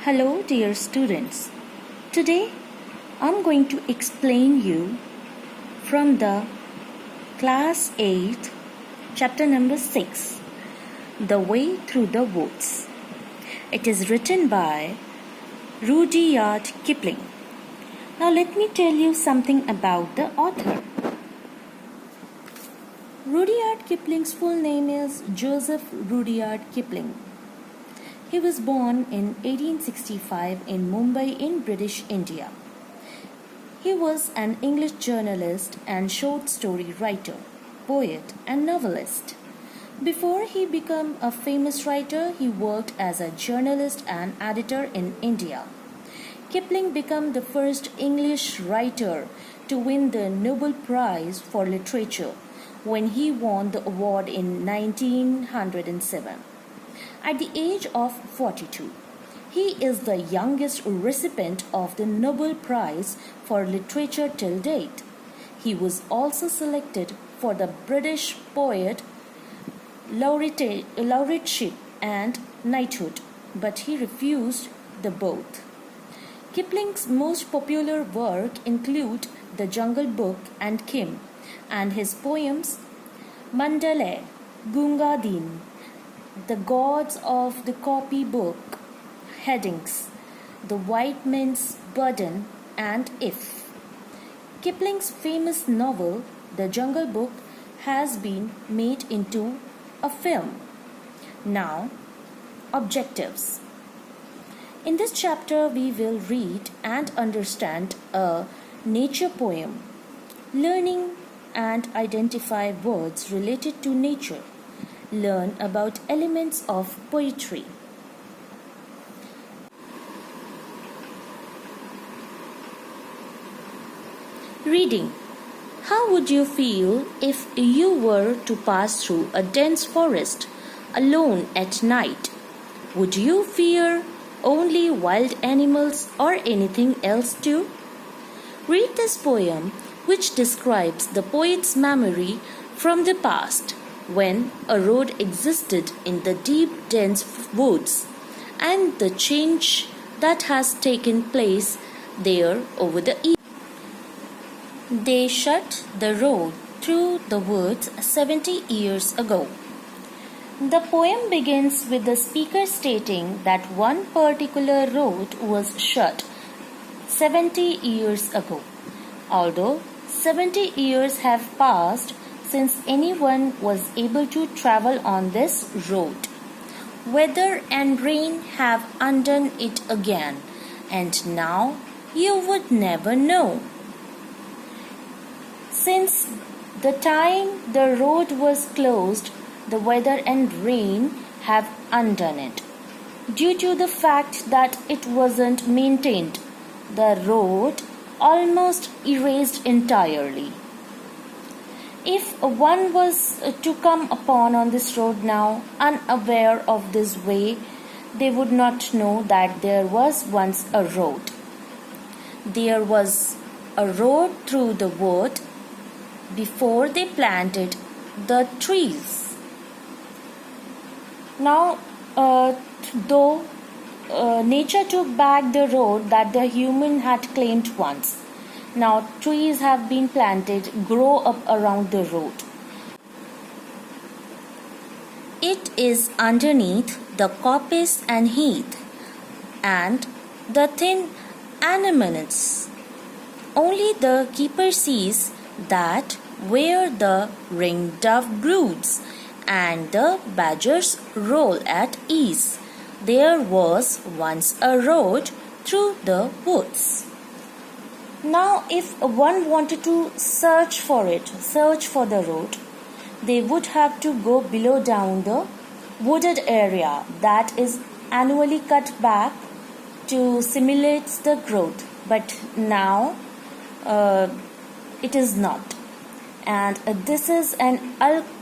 Hello dear students. Today I'm going to explain you from the class 8 chapter number 6 The Way Through the Woods. It is written by Rudyard Kipling. Now let me tell you something about the author. Rudyard Kipling's full name is Joseph Rudyard Kipling. He was born in 1865 in Mumbai in British India. He was an English journalist and short story writer, poet and novelist. Before he became a famous writer, he worked as a journalist and editor in India. Kipling became the first English writer to win the Nobel Prize for Literature when he won the award in 1907. At the age of 42, he is the youngest recipient of the Nobel Prize for Literature till date. He was also selected for the British Poet Laureateship and knighthood, but he refused the both. Kipling's most popular work include The Jungle Book and Kim, and his poems Mandalay, Gunga Din, The Gods of the Copybook, Headings, The White Man's Burden, and If. Kipling's famous novel, The Jungle Book, has been made into a film. Now, objectives. In this chapter, we will read and understand a nature poem, learning and identify words related to nature. Learn about elements of poetry. Reading. How would you feel if you were to pass through a dense forest alone at night? Would you fear only wild animals or anything else too? Read this poem, which describes the poet's memory from the past, when a road existed in the deep, dense woods, and the change that has taken place there over the years. They shut the road through the woods 70 years ago. The poem begins with the speaker stating that one particular road was shut 70 years ago. Although 70 years have passed since anyone was able to travel on this road, weather and rain have undone it again, and now you would never know. Since the time the road was closed, the weather and rain have undone it. Due to the fact that it wasn't maintained, the road almost erased entirely. If one was to come upon on this road now, unaware of this way, they would not know that there was once a road. There was a road through the wood before they planted the trees. Now, though nature took back the road that the human had claimed once, now trees have been planted, grow up around the road. It is underneath the coppice and heath and the thin anemones. Only the keeper sees that where the ring-dove broods and the badgers roll at ease, there was once a road through the woods. Now, if one wanted to search for the road, they would have to go below down the wooded area that is annually cut back to simulate the growth. But now it is not. And this is an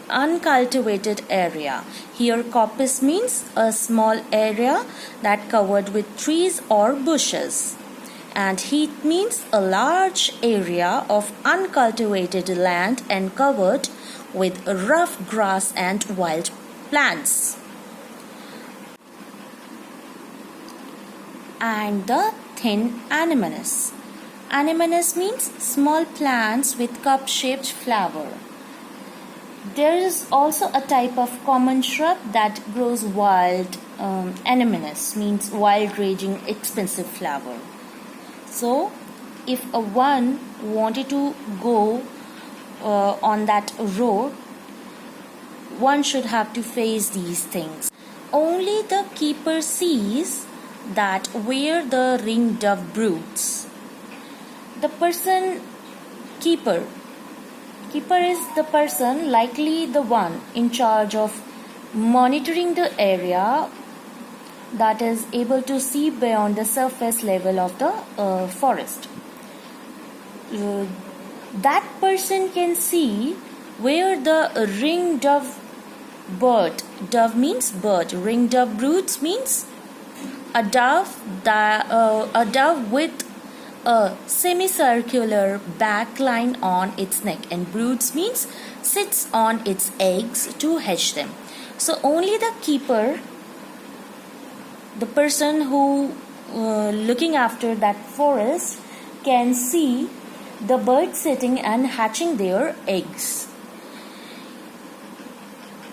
uncultivated area. Here coppice means a small area that covered with trees or bushes. And heath means a large area of uncultivated land and covered with rough grass and wild plants. and the thin anemones. Anemones means small plants with cup-shaped flower. There is also a type of common shrub that grows wild. Anemones means wild raging expensive flower. So if a one wanted to go on that road, one should have to face these things. Only the keeper sees that where the ring-dove broods. The person keeper is the person, likely the one in charge of monitoring the area, that is able to see beyond the surface level of the forest. That person can see where the ring-dove bird, dove means bird, ring-dove broods means a dove with a semicircular back line on its neck, and broods means sits on its eggs to hatch them. So only the keeper, the person who looking after that forest, can see the birds sitting and hatching their eggs.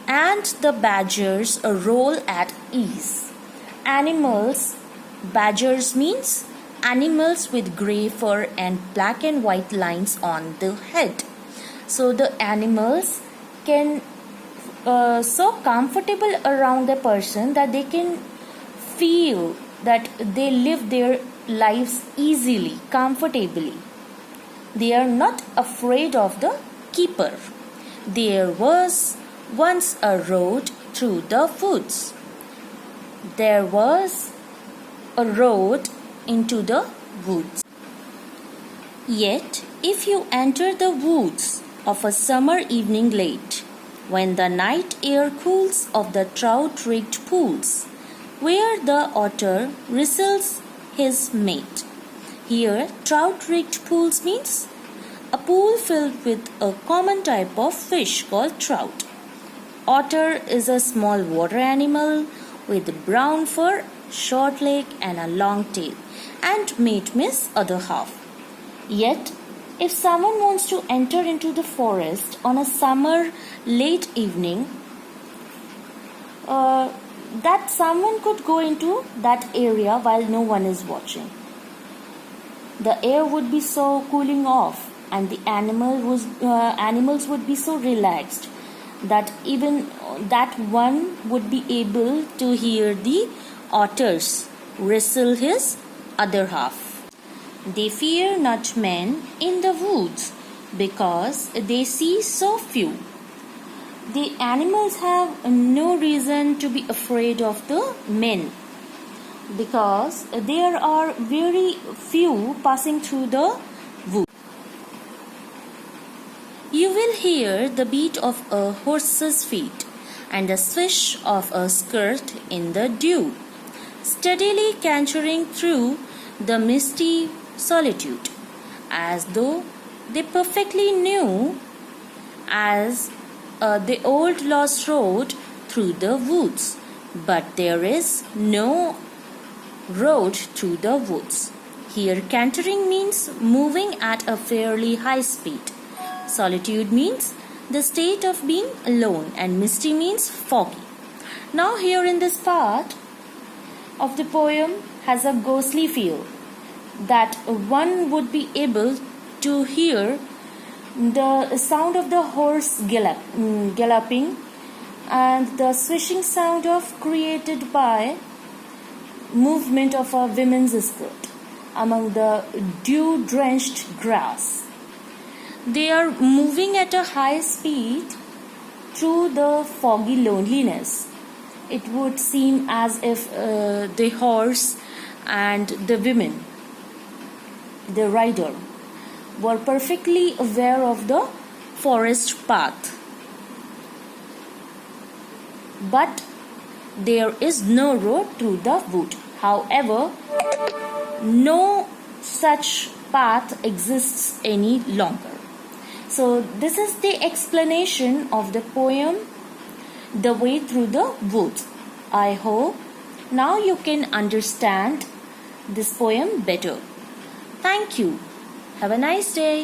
And the badgers roll at ease. Badgers means animals with grey fur and black and white lines on the head. So the animals can so comfortable around the person that they can feel that they live their lives easily, comfortably. They are not afraid of the keeper. There was once a road through the woods. There was a road into the woods. Yet, if you enter the woods of a summer evening late, when the night air cools of the trout-rigged pools, where the otter whistles his mate. Here, trout-rigged pools means a pool filled with a common type of fish called trout. Otter is a small water animal with brown fur, short leg and a long tail, and mate means other half. Yet, if someone wants to enter into the forest on a summer late evening, that someone could go into that area while no one is watching. The air would be so cooling off, and the animals would be so relaxed that even that one would be able to hear the otters whistle his other half. They fear not men in the woods because they see so few. The animals have no reason to be afraid of the men because there are very few passing through the woods. You will hear the beat of a horse's feet and the swish of a skirt in the dew, steadily cantering through the misty solitude, as though they perfectly knew as the old lost road through the woods. But there is no road through the woods. Here cantering means moving at a fairly high speed. Solitude means the state of being alone, and misty means foggy. Now here in this part of the poem has a ghostly feel that one would be able to hear the sound of the horse galloping and the swishing sound created by movement of a woman's skirt among the dew-drenched grass. They are moving at a high speed through the foggy loneliness. It would seem as if the horse and the women, the rider, were perfectly aware of the forest path. But there is no road through the wood. However, no such path exists any longer. So this is the explanation of the poem The Way Through the Woods. I hope now you can understand this poem better. Thank you. Have a nice day.